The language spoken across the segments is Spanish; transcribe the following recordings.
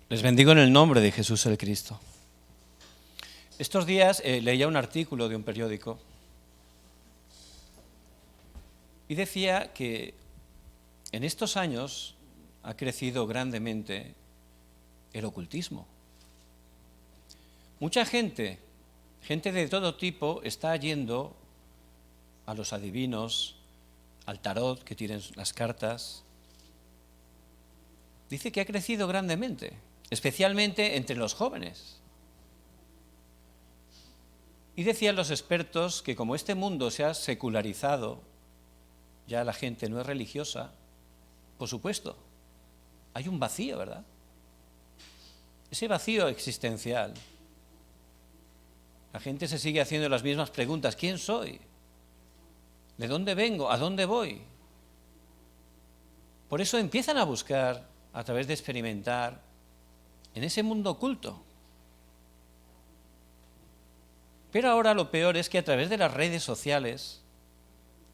Les bendigo en el nombre de Jesús el Cristo. Estos días leía un artículo de un periódico y decía que en estos años ha crecido grandemente el ocultismo. Mucha gente de todo tipo está yendo a los adivinos, al tarot, que tienen las cartas. Dice que ha crecido grandemente, especialmente entre los jóvenes. Y decían los expertos que como este mundo se ha secularizado, ya la gente no es religiosa, por supuesto, hay un vacío, ¿verdad? Ese vacío existencial. La gente se sigue haciendo las mismas preguntas. ¿Quién soy? ¿De dónde vengo? ¿A dónde voy? Por eso empiezan a buscar, a través de experimentar, en ese mundo oculto. Pero ahora lo peor es que a través de las redes sociales,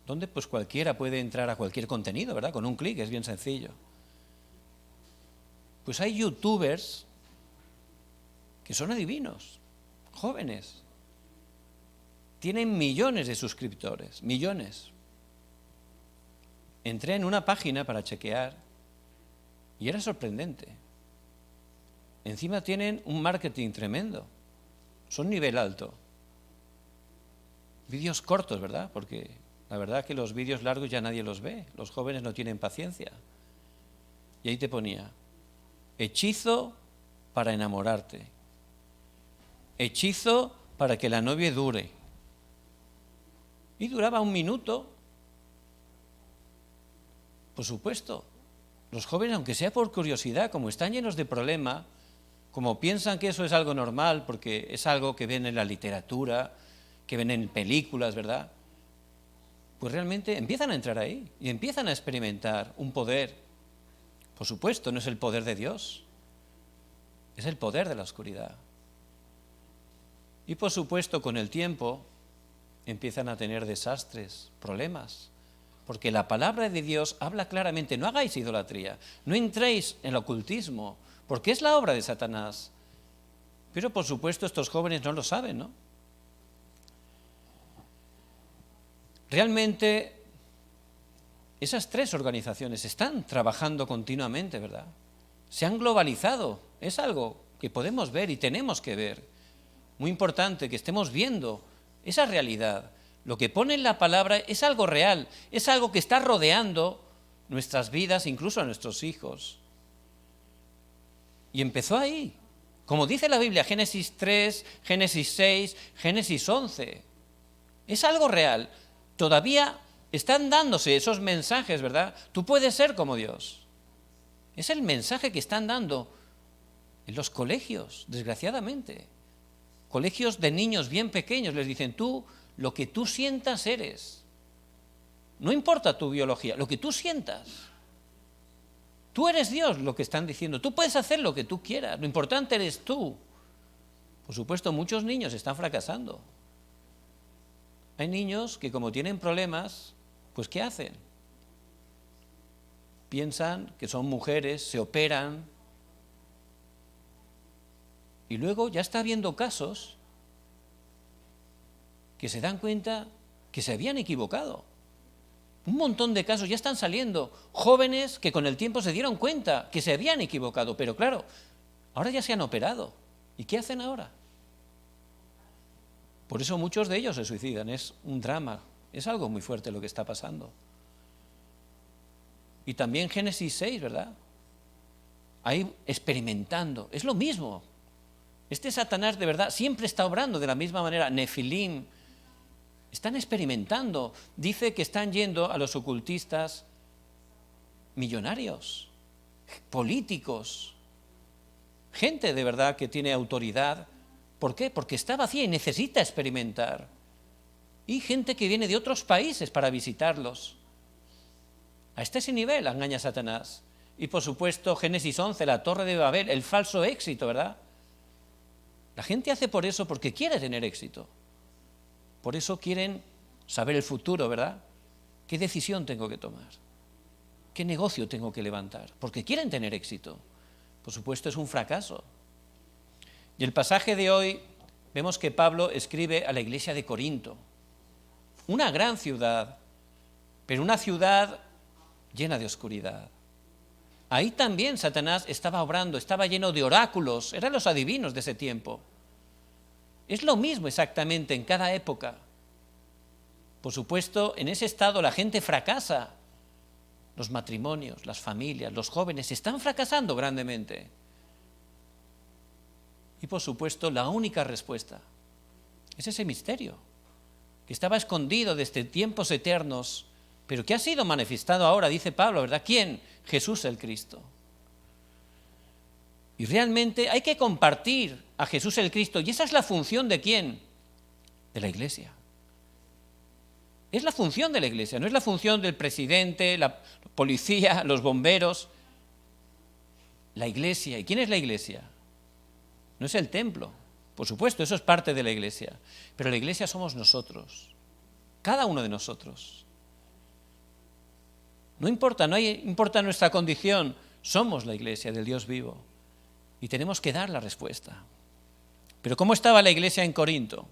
donde pues cualquiera puede entrar a cualquier contenido, ¿verdad? Con un clic, es bien sencillo. Pues hay youtubers que son adivinos, jóvenes. Tienen millones de suscriptores, millones. Entré en una página para chequear y era sorprendente. Encima tienen un marketing tremendo. Son nivel alto. Vídeos cortos, ¿verdad? Porque la verdad que los vídeos largos ya nadie los ve. Los jóvenes no tienen paciencia. Y ahí te ponía, hechizo para enamorarte. Hechizo para que la novia dure. Y duraba 1 minuto. Por supuesto, los jóvenes, aunque sea por curiosidad, como están llenos de problemas, como piensan que eso es algo normal, porque es algo que ven en la literatura, que ven en películas, ¿verdad? Pues realmente empiezan a entrar ahí y empiezan a experimentar un poder. Por supuesto, no es el poder de Dios, es el poder de la oscuridad. Y por supuesto, con el tiempo, empiezan a tener desastres, problemas, porque la palabra de Dios habla claramente, no hagáis idolatría, no entréis en el ocultismo, porque es la obra de Satanás. Pero por supuesto estos jóvenes no lo saben, ¿no? Realmente esas 3 organizaciones están trabajando continuamente, ¿verdad? Se han globalizado, es algo que podemos ver y tenemos que ver. Muy importante que estemos viendo esa realidad. Lo que pone en la palabra es algo real, es algo que está rodeando nuestras vidas, incluso a nuestros hijos. Y empezó ahí, como dice la Biblia, Génesis 3, Génesis 6, Génesis 11. Es algo real. Todavía están dándose esos mensajes, ¿verdad? Tú puedes ser como Dios. Es el mensaje que están dando en los colegios, desgraciadamente. Colegios de niños bien pequeños les dicen, tú, lo que tú sientas eres. No importa tu biología, lo que tú sientas. Tú eres Dios, lo que están diciendo. Tú puedes hacer lo que tú quieras. Lo importante eres tú. Por supuesto, muchos niños están fracasando. Hay niños que como tienen problemas, pues ¿qué hacen? Piensan que son mujeres, se operan. Y luego ya está habiendo casos que se dan cuenta que se habían equivocado. Un montón de casos ya están saliendo, jóvenes que con el tiempo se dieron cuenta que se habían equivocado, pero claro, ahora ya se han operado. ¿Y qué hacen ahora? Por eso muchos de ellos se suicidan, es un drama, es algo muy fuerte lo que está pasando. Y también Génesis 6, ¿verdad? Ahí experimentando, es lo mismo. Este Satanás de verdad siempre está obrando de la misma manera, Nefilim. Están experimentando. Dice que están yendo a los ocultistas millonarios, políticos, gente de verdad que tiene autoridad. ¿Por qué? Porque está vacía y necesita experimentar. Y gente que viene de otros países para visitarlos. A ese nivel engaña Satanás. Y por supuesto, Génesis 11, la Torre de Babel, el falso éxito, ¿verdad? La gente hace por eso porque quiere tener éxito. Por eso quieren saber el futuro, ¿verdad? ¿Qué decisión tengo que tomar? ¿Qué negocio tengo que levantar? Porque quieren tener éxito. Por supuesto, es un fracaso. Y el pasaje de hoy vemos que Pablo escribe a la iglesia de Corinto, una gran ciudad, pero una ciudad llena de oscuridad. Ahí también Satanás estaba obrando, estaba lleno de oráculos, eran los adivinos de ese tiempo. Es lo mismo exactamente en cada época. Por supuesto, en ese estado la gente fracasa. Los matrimonios, las familias, los jóvenes están fracasando grandemente. Y por supuesto, la única respuesta es ese misterio que estaba escondido desde tiempos eternos, pero que ha sido manifestado ahora, dice Pablo, ¿verdad? ¿Quién? Jesús el Cristo. Y realmente hay que compartir a Jesús el Cristo, y esa es la función ¿de quién? De la iglesia. Es la función de la iglesia, no es la función del presidente, la policía, los bomberos. La iglesia. ¿Y quién es la iglesia? No es el templo. Por supuesto, eso es parte de la iglesia. Pero la iglesia somos nosotros. Cada uno de nosotros. No importa nuestra condición. Somos la iglesia del Dios vivo. Y tenemos que dar la respuesta. Pero ¿cómo estaba la iglesia en Corinto?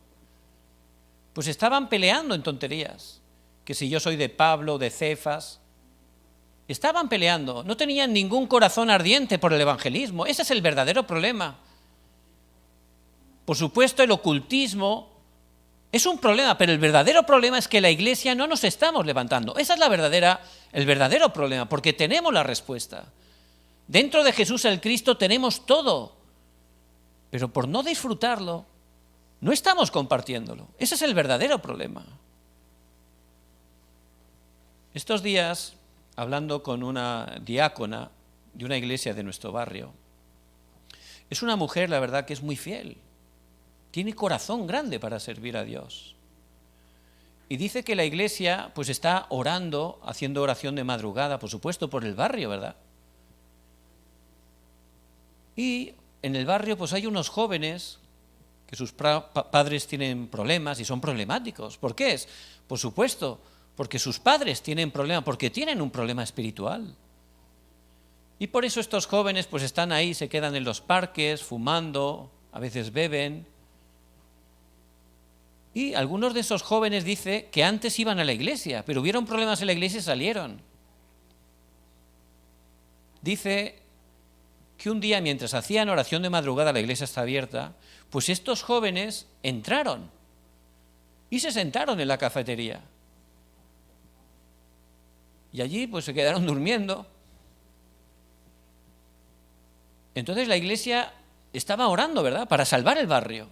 Pues estaban peleando en tonterías, que si yo soy de Pablo, de Cefas, estaban peleando, no tenían ningún corazón ardiente por el evangelismo, ese es el verdadero problema. Por supuesto, el ocultismo es un problema, pero el verdadero problema es que la iglesia no nos estamos levantando, esa es el verdadero problema, porque tenemos la respuesta. Dentro de Jesús el Cristo tenemos todo, pero por no disfrutarlo, no estamos compartiéndolo. Ese es el verdadero problema. Estos días, hablando con una diácona de una iglesia de nuestro barrio, es una mujer, la verdad, que es muy fiel. Tiene corazón grande para servir a Dios. Y dice que la iglesia pues está orando, haciendo oración de madrugada, por supuesto, por el barrio, ¿verdad? Y en el barrio pues hay unos jóvenes que sus padres tienen problemas y son problemáticos. ¿Por qué es? Por supuesto, porque sus padres tienen problemas, porque tienen un problema espiritual. Y por eso estos jóvenes pues están ahí, se quedan en los parques, fumando, a veces beben. Y algunos de esos jóvenes dice que antes iban a la iglesia, pero hubieron problemas en la iglesia y salieron. Dice que un día, mientras hacían oración de madrugada, la iglesia está abierta, pues estos jóvenes entraron y se sentaron en la cafetería. Y allí pues se quedaron durmiendo. Entonces la iglesia estaba orando, ¿verdad?, para salvar el barrio.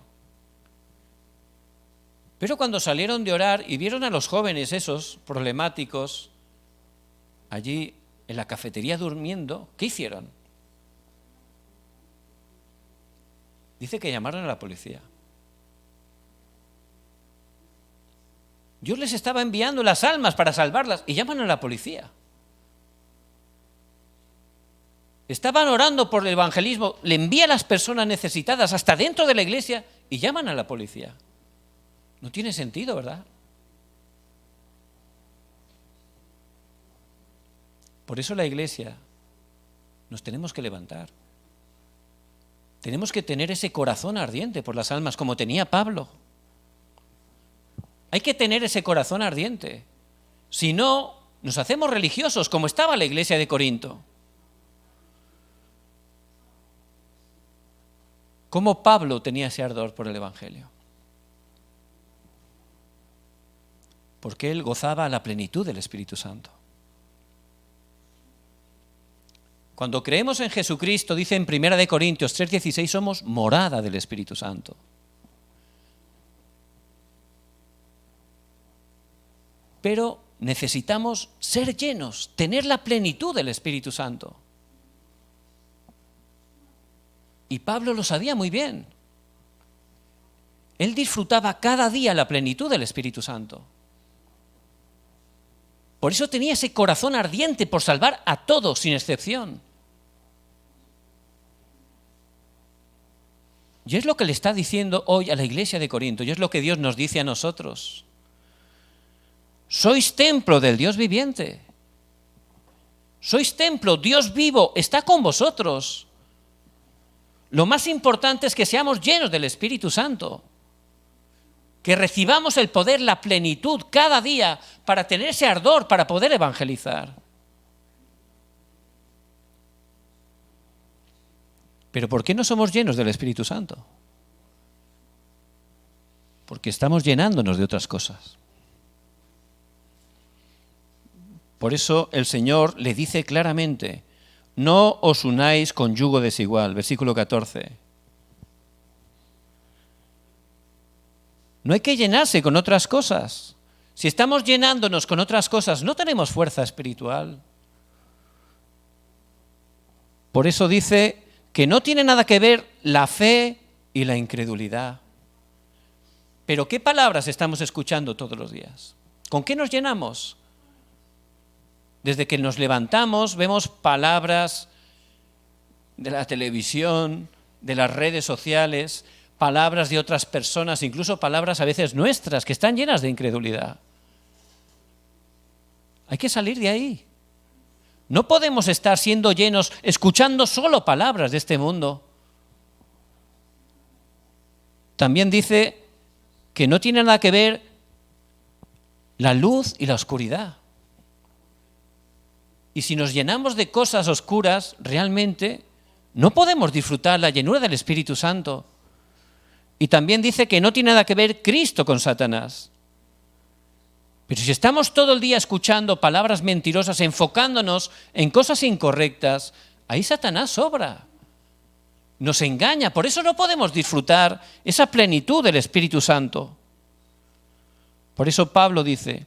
Pero cuando salieron de orar y vieron a los jóvenes esos problemáticos allí en la cafetería durmiendo, ¿qué hicieron? Dice que llamaron a la policía. Dios les estaba enviando las almas para salvarlas y llaman a la policía. Estaban orando por el evangelismo, le envía a las personas necesitadas hasta dentro de la iglesia y llaman a la policía. No tiene sentido, ¿verdad? Por eso la iglesia nos tenemos que levantar. Tenemos que tener ese corazón ardiente por las almas, como tenía Pablo. Hay que tener ese corazón ardiente. Si no, nos hacemos religiosos, como estaba la iglesia de Corinto. ¿Cómo Pablo tenía ese ardor por el evangelio? Porque él gozaba la plenitud del Espíritu Santo. Cuando creemos en Jesucristo, dice en 1 Corintios 3:16, somos morada del Espíritu Santo. Pero necesitamos ser llenos, tener la plenitud del Espíritu Santo. Y Pablo lo sabía muy bien. Él disfrutaba cada día la plenitud del Espíritu Santo. Por eso tenía ese corazón ardiente por salvar a todos, sin excepción. Y es lo que le está diciendo hoy a la iglesia de Corinto, y es lo que Dios nos dice a nosotros. Sois templo del Dios viviente. Sois templo, Dios vivo está con vosotros. Lo más importante es que seamos llenos del Espíritu Santo, que recibamos el poder, la plenitud cada día para tener ese ardor, para poder evangelizar. Pero ¿por qué no somos llenos del Espíritu Santo? Porque estamos llenándonos de otras cosas. Por eso el Señor le dice claramente: no os unáis con yugo desigual, versículo 14. No hay que llenarse con otras cosas. Si estamos llenándonos con otras cosas, no tenemos fuerza espiritual. Por eso dice que no tiene nada que ver la fe y la incredulidad. Pero ¿qué palabras estamos escuchando todos los días? ¿Con qué nos llenamos? Desde que nos levantamos vemos palabras de la televisión, de las redes sociales, palabras de otras personas, incluso palabras a veces nuestras, que están llenas de incredulidad. Hay que salir de ahí. No podemos estar siendo llenos, escuchando solo palabras de este mundo. También dice que no tiene nada que ver la luz y la oscuridad. Y si nos llenamos de cosas oscuras, realmente no podemos disfrutar la llenura del Espíritu Santo. Y también dice que no tiene nada que ver Cristo con Satanás. Pero si estamos todo el día escuchando palabras mentirosas, enfocándonos en cosas incorrectas, ahí Satanás sobra. Nos engaña, por eso no podemos disfrutar esa plenitud del Espíritu Santo. Por eso Pablo dice: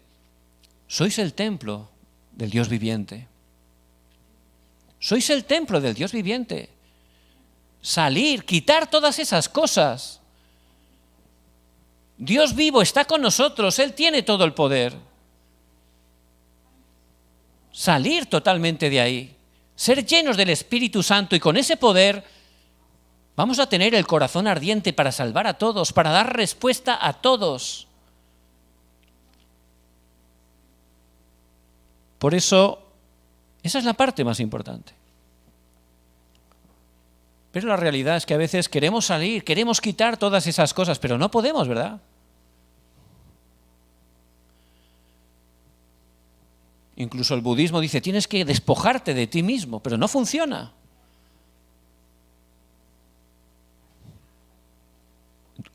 sois el templo del Dios viviente. Sois el templo del Dios viviente. Salir, quitar todas esas cosas. Dios vivo está con nosotros, Él tiene todo el poder. Salir totalmente de ahí, ser llenos del Espíritu Santo, y con ese poder vamos a tener el corazón ardiente para salvar a todos, para dar respuesta a todos. Por eso, esa es la parte más importante. Pero la realidad es que a veces queremos salir, queremos quitar todas esas cosas, pero no podemos, ¿verdad? Incluso el budismo dice: tienes que despojarte de ti mismo, pero no funciona.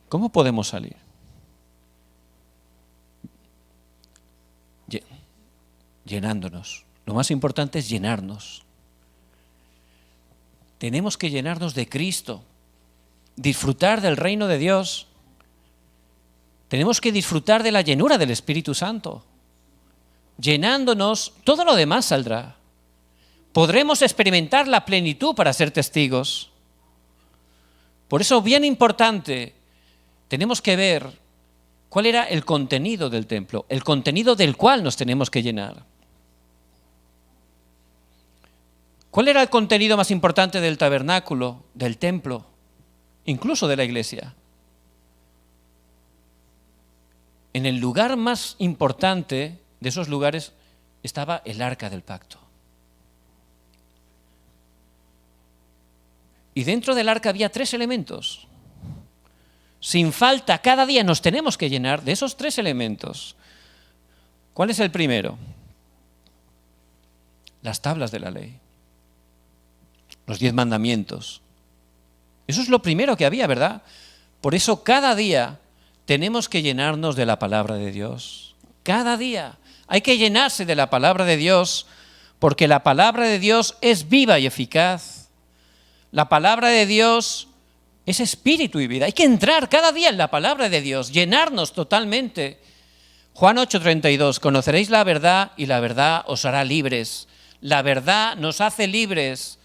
¿Cómo podemos salir? Llenándonos. Lo más importante es llenarnos. Tenemos que llenarnos de Cristo, disfrutar del reino de Dios. Tenemos que disfrutar de la llenura del Espíritu Santo. Llenándonos, todo lo demás saldrá. Podremos experimentar la plenitud para ser testigos. Por eso, bien importante, tenemos que ver cuál era el contenido del templo, el contenido del cual nos tenemos que llenar. ¿Cuál era el contenido más importante del tabernáculo, del templo, incluso de la iglesia? En el lugar más importante de esos lugares estaba el arca del pacto. Y dentro del arca había 3 elementos. Sin falta, cada día nos tenemos que llenar de esos 3 elementos. ¿Cuál es el primero? Las tablas de la ley. Los 10 mandamientos. Eso es lo primero que había, ¿verdad? Por eso cada día tenemos que llenarnos de la palabra de Dios. Cada día hay que llenarse de la palabra de Dios, porque la palabra de Dios es viva y eficaz. La palabra de Dios es espíritu y vida. Hay que entrar cada día en la palabra de Dios, llenarnos totalmente. Juan 8:32, conoceréis la verdad y la verdad os hará libres. La verdad nos hace libres.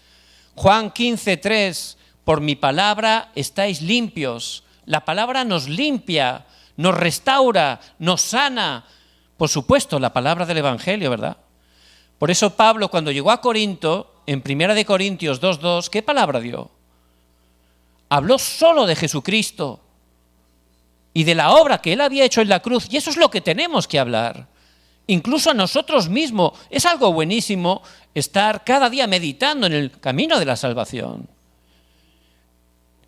Juan 15:3, por mi palabra estáis limpios. La palabra nos limpia, nos restaura, nos sana. Por supuesto, la palabra del Evangelio, ¿verdad? Por eso Pablo, cuando llegó a Corinto, en 1 Corintios 2:2, ¿qué palabra dio? Habló solo de Jesucristo y de la obra que Él había hecho en la cruz. Y eso es lo que tenemos que hablar. Incluso a nosotros mismos. Es algo buenísimo estar cada día meditando en el camino de la salvación.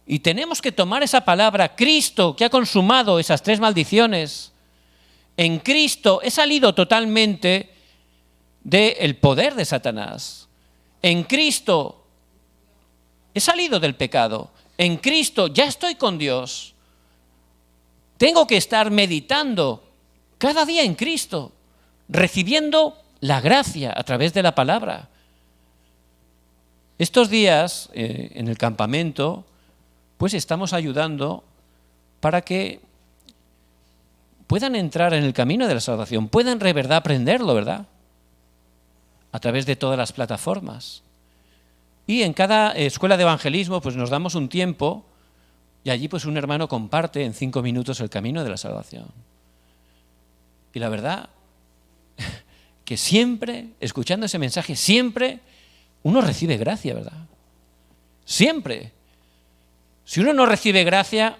Y tenemos que tomar esa palabra, Cristo, que ha consumado esas 3 maldiciones. En Cristo he salido totalmente del poder de Satanás. En Cristo he salido del pecado. En Cristo ya estoy con Dios. Tengo que estar meditando cada día en Cristo, recibiendo la gracia a través de la palabra. Estos días, en el campamento, pues estamos ayudando para que puedan entrar en el camino de la salvación, puedan de verdad aprenderlo, ¿verdad? A través de todas las plataformas. Y en cada escuela de evangelismo pues nos damos un tiempo y allí pues un hermano comparte en 5 minutos el camino de la salvación. Y la verdad que siempre, escuchando ese mensaje, siempre uno recibe gracia, ¿verdad? Siempre. Si uno no recibe gracia,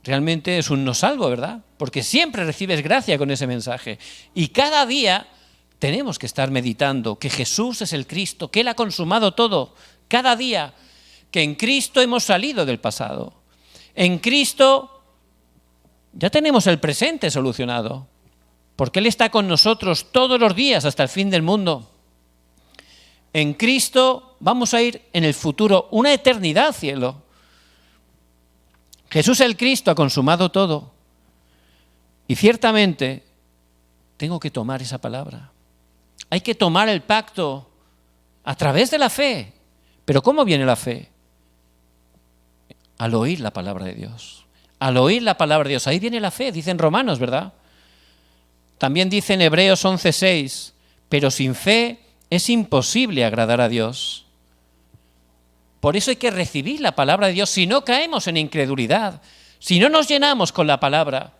realmente es un no salvo, ¿verdad? Porque siempre recibes gracia con ese mensaje. Y cada día tenemos que estar meditando que Jesús es el Cristo, que Él ha consumado todo. Cada día que en Cristo hemos salido del pasado. En Cristo ya tenemos el presente solucionado. Porque Él está con nosotros todos los días hasta el fin del mundo. En Cristo vamos a ir en el futuro una eternidad al cielo. Jesús el Cristo ha consumado todo. Y ciertamente tengo que tomar esa palabra. Hay que tomar el pacto a través de la fe. ¿Pero cómo viene la fe? Al oír la palabra de Dios. Al oír la palabra de Dios. Ahí viene la fe, dicen Romanos, ¿verdad? También dice en Hebreos 11:6, pero sin fe es imposible agradar a Dios. Por eso hay que recibir la palabra de Dios, si no caemos en incredulidad, si no nos llenamos con la palabra,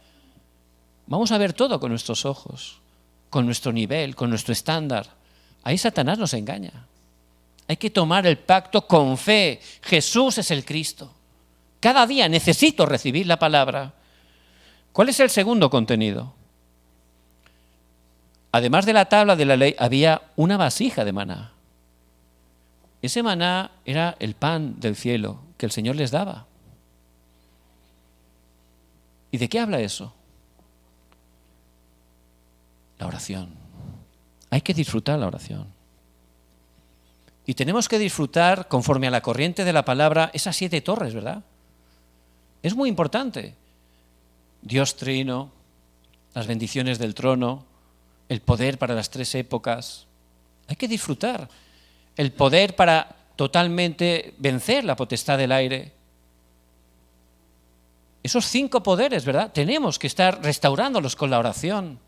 vamos a ver todo con nuestros ojos, con nuestro nivel, con nuestro estándar. Ahí Satanás nos engaña. Hay que tomar el pacto con fe. Jesús es el Cristo. Cada día necesito recibir la palabra. ¿Cuál es el segundo contenido? Además de la tabla de la ley, había una vasija de maná. Ese maná era el pan del cielo que el Señor les daba. ¿Y de qué habla eso? La oración. Hay que disfrutar la oración. Y tenemos que disfrutar, conforme a la corriente de la palabra, esas 7 torres, ¿verdad? Es muy importante. Dios trino, las bendiciones del trono, el poder para las 3 épocas. Hay que disfrutar. El poder para totalmente vencer la potestad del aire. Esos 5 poderes, ¿verdad? Tenemos que estar restaurándolos con la oración.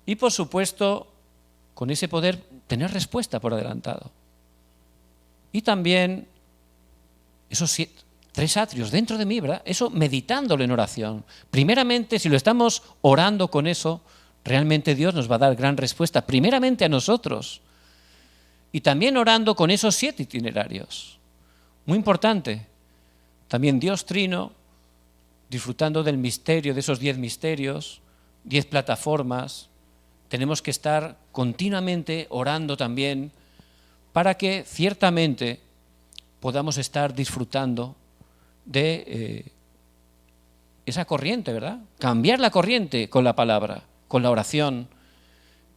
Y por supuesto, con ese poder, tener respuesta por adelantado. Y también esos 3 atrios dentro de mí, ¿verdad? Eso meditándolo en oración. Primeramente, si lo estamos orando con eso, realmente Dios nos va a dar gran respuesta. Primeramente a nosotros. Y también orando con esos 7 itinerarios. Muy importante. También Dios trino, disfrutando del misterio, de esos 10 misterios, 10 plataformas. Tenemos que estar continuamente orando también para que ciertamente podamos estar disfrutando de esa corriente, ¿verdad? Cambiar la corriente con la palabra, con la oración.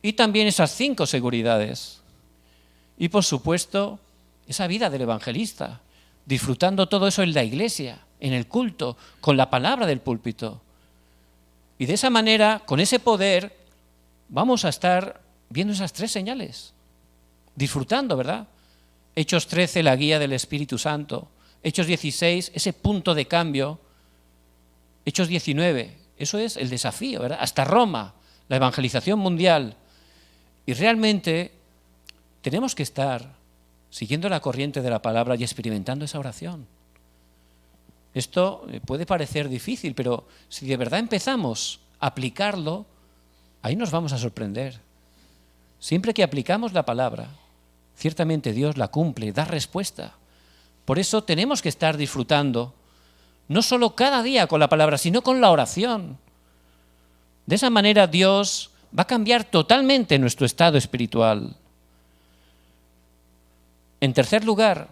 Y también esas 5 seguridades. Y por supuesto, esa vida del evangelista, disfrutando todo eso en la iglesia, en el culto, con la palabra del púlpito. Y de esa manera, con ese poder, vamos a estar viendo esas 3 señales, disfrutando, ¿verdad? Hechos 13, la guía del Espíritu Santo. Hechos 16, ese punto de cambio. Hechos 19, eso es el desafío, ¿verdad? Hasta Roma, la evangelización mundial. Y realmente tenemos que estar siguiendo la corriente de la palabra y experimentando esa oración. Esto puede parecer difícil, pero si de verdad empezamos a aplicarlo, ahí nos vamos a sorprender. Siempre que aplicamos la palabra, ciertamente Dios la cumple, da respuesta. Por eso tenemos que estar disfrutando, no solo cada día con la palabra, sino con la oración. De esa manera Dios va a cambiar totalmente nuestro estado espiritual. En tercer lugar,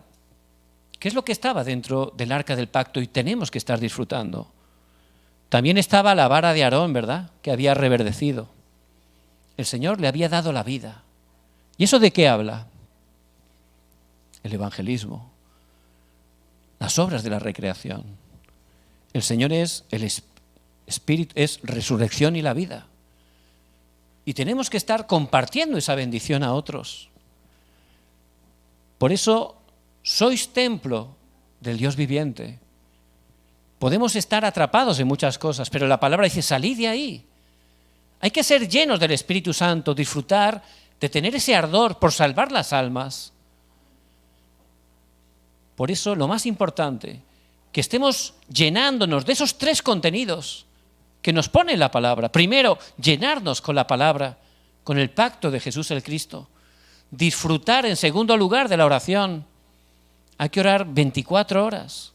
¿Qué es lo que estaba dentro del arca del pacto y tenemos que estar disfrutando? También estaba la vara de Aarón, ¿verdad?, que había reverdecido. El Señor le había dado la vida. ¿Y eso de qué habla? El evangelismo, las obras de la recreación. El Señor es el Espíritu, es resurrección y la vida. Y tenemos que estar compartiendo esa bendición a otros. Por eso sois templo del Dios viviente. Podemos estar atrapados en muchas cosas, pero la palabra dice, salid de ahí. Hay que ser llenos del Espíritu Santo, disfrutar de tener ese ardor por salvar las almas. Por eso lo más importante, que estemos llenándonos de esos 3 contenidos que nos pone la palabra. Primero, llenarnos con la palabra, con el pacto de Jesús el Cristo. Disfrutar en segundo lugar de la oración. Hay que orar 24 horas.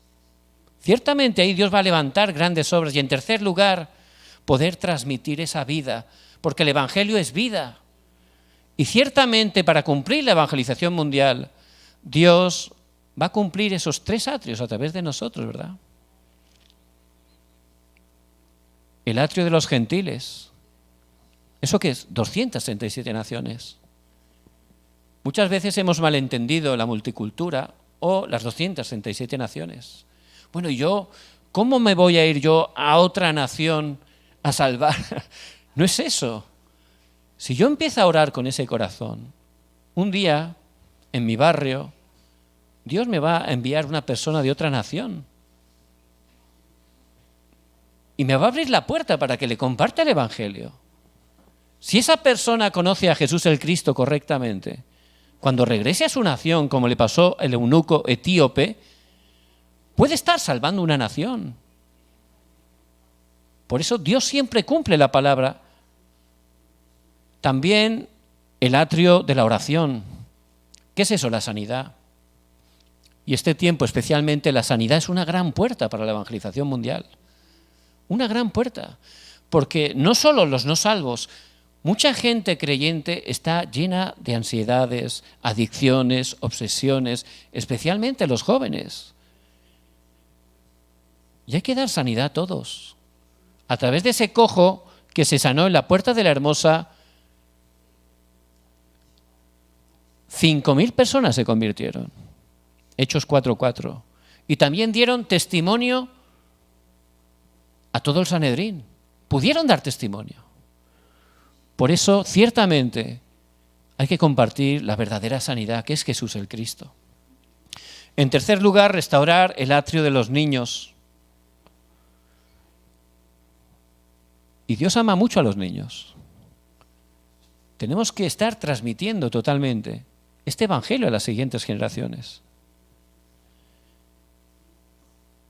Ciertamente ahí Dios va a levantar grandes obras. Y en tercer lugar, poder transmitir esa vida, porque el Evangelio es vida. Y ciertamente para cumplir la evangelización mundial, Dios va a cumplir esos 3 atrios a través de nosotros, ¿verdad? El atrio de los gentiles. ¿Eso qué es? 267 naciones. Muchas veces hemos malentendido la multicultura o las 267 naciones. Bueno, ¿cómo me voy a ir yo a otra nación a salvar? No es eso. Si yo empiezo a orar con ese corazón, un día, en mi barrio, Dios me va a enviar una persona de otra nación. Y me va a abrir la puerta para que le comparta el Evangelio. Si esa persona conoce a Jesús el Cristo correctamente, cuando regrese a su nación, como le pasó al eunuco etíope, puede estar salvando una nación. Por eso Dios siempre cumple la palabra. También el atrio de la oración. ¿Qué es eso? La sanidad. Y este tiempo, especialmente la sanidad, es una gran puerta para la evangelización mundial. Una gran puerta. Porque no solo los no salvos, mucha gente creyente está llena de ansiedades, adicciones, obsesiones, especialmente los jóvenes. Y hay que dar sanidad a todos. A través de ese cojo que se sanó en la Puerta de la Hermosa, 5.000 personas se convirtieron. Hechos 4:4. Y también dieron testimonio a todo el Sanedrín. Pudieron dar testimonio. Por eso, ciertamente, hay que compartir la verdadera sanidad, que es Jesús el Cristo. En tercer lugar, restaurar el atrio de los niños. Y Dios ama mucho a los niños. Tenemos que estar transmitiendo totalmente este evangelio a las siguientes generaciones.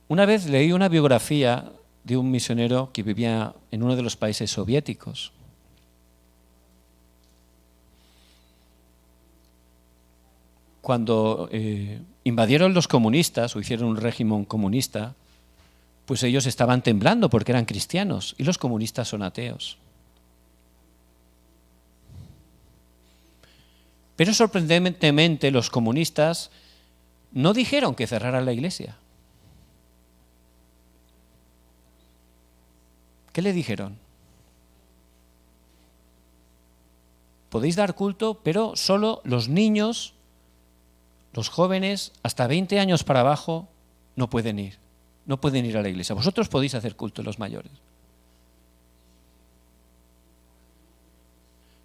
Una vez leí una biografía de un misionero que vivía en uno de los países soviéticos. Cuando invadieron los comunistas o hicieron un régimen comunista, pues ellos estaban temblando porque eran cristianos y los comunistas son ateos. Pero sorprendentemente los comunistas no dijeron que cerraran la iglesia. ¿Qué le dijeron? Podéis dar culto, pero solo los niños, los jóvenes, hasta 20 años para abajo, no pueden ir. No pueden ir a la iglesia. Vosotros podéis hacer culto, los mayores.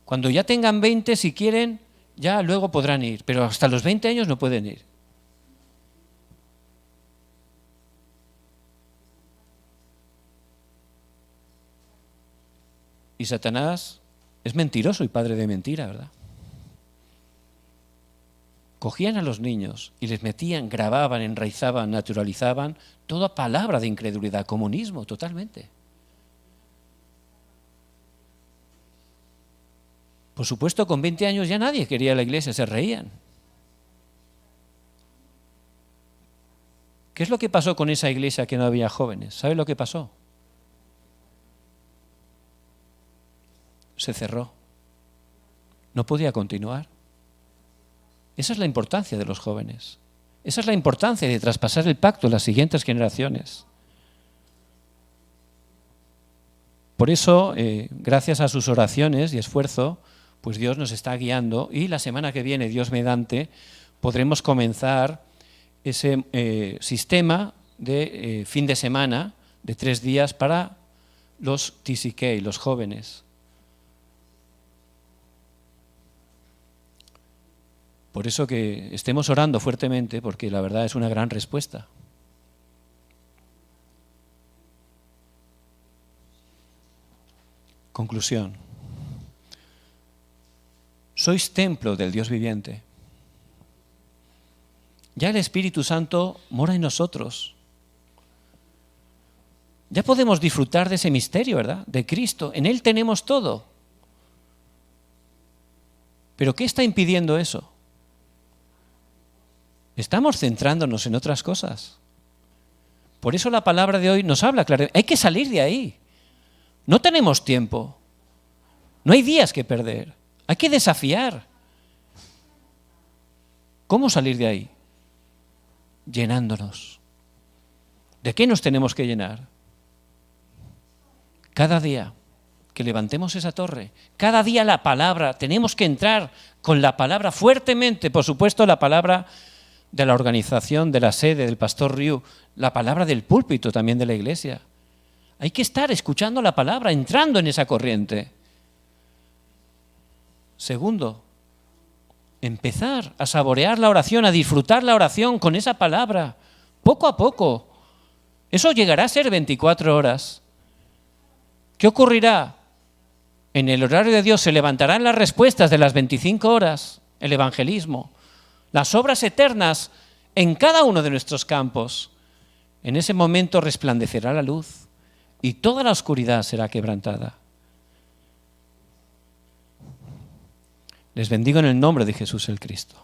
Cuando ya tengan 20, si quieren, ya luego podrán ir, pero hasta los 20 años no pueden ir. Y Satanás es mentiroso y padre de mentira, ¿verdad? Cogían a los niños y les metían, grababan, enraizaban, naturalizaban toda palabra de incredulidad, comunismo totalmente. Por supuesto, con 20 años ya nadie quería ir a la iglesia, se reían. ¿Qué es lo que pasó con esa iglesia que no había jóvenes? ¿Sabe lo que pasó? Se cerró. No podía continuar. Esa es la importancia de los jóvenes. Esa es la importancia de traspasar el pacto a las siguientes generaciones. Por eso, gracias a sus oraciones y esfuerzo, pues Dios nos está guiando y la semana que viene, Dios mediante, podremos comenzar ese sistema de fin de semana de 3 días para los TCK, los jóvenes. Por eso que estemos orando fuertemente, porque la verdad es una gran respuesta. Conclusión. Sois templo del Dios viviente. Ya el Espíritu Santo mora en nosotros. Ya podemos disfrutar de ese misterio, ¿verdad? De Cristo. En Él tenemos todo. ¿Pero qué está impidiendo eso? Estamos centrándonos en otras cosas. Por eso la palabra de hoy nos habla claramente. Hay que salir de ahí. No tenemos tiempo. No hay días que perder. Hay que desafiar. ¿Cómo salir de ahí? Llenándonos. ¿De qué nos tenemos que llenar? Cada día que levantemos esa torre, cada día la palabra, tenemos que entrar con la palabra fuertemente, por supuesto la palabra de la organización, de la sede, del pastor Riu, la palabra del púlpito también de la iglesia. Hay que estar escuchando la palabra, entrando en esa corriente. Segundo, empezar a saborear la oración, a disfrutar la oración con esa palabra, poco a poco. Eso llegará a ser 24 horas. ¿Qué ocurrirá? En el horario de Dios se levantarán las respuestas de las 25 horas, el evangelismo, las obras eternas en cada uno de nuestros campos. En ese momento resplandecerá la luz y toda la oscuridad será quebrantada. Les bendigo en el nombre de Jesús el Cristo.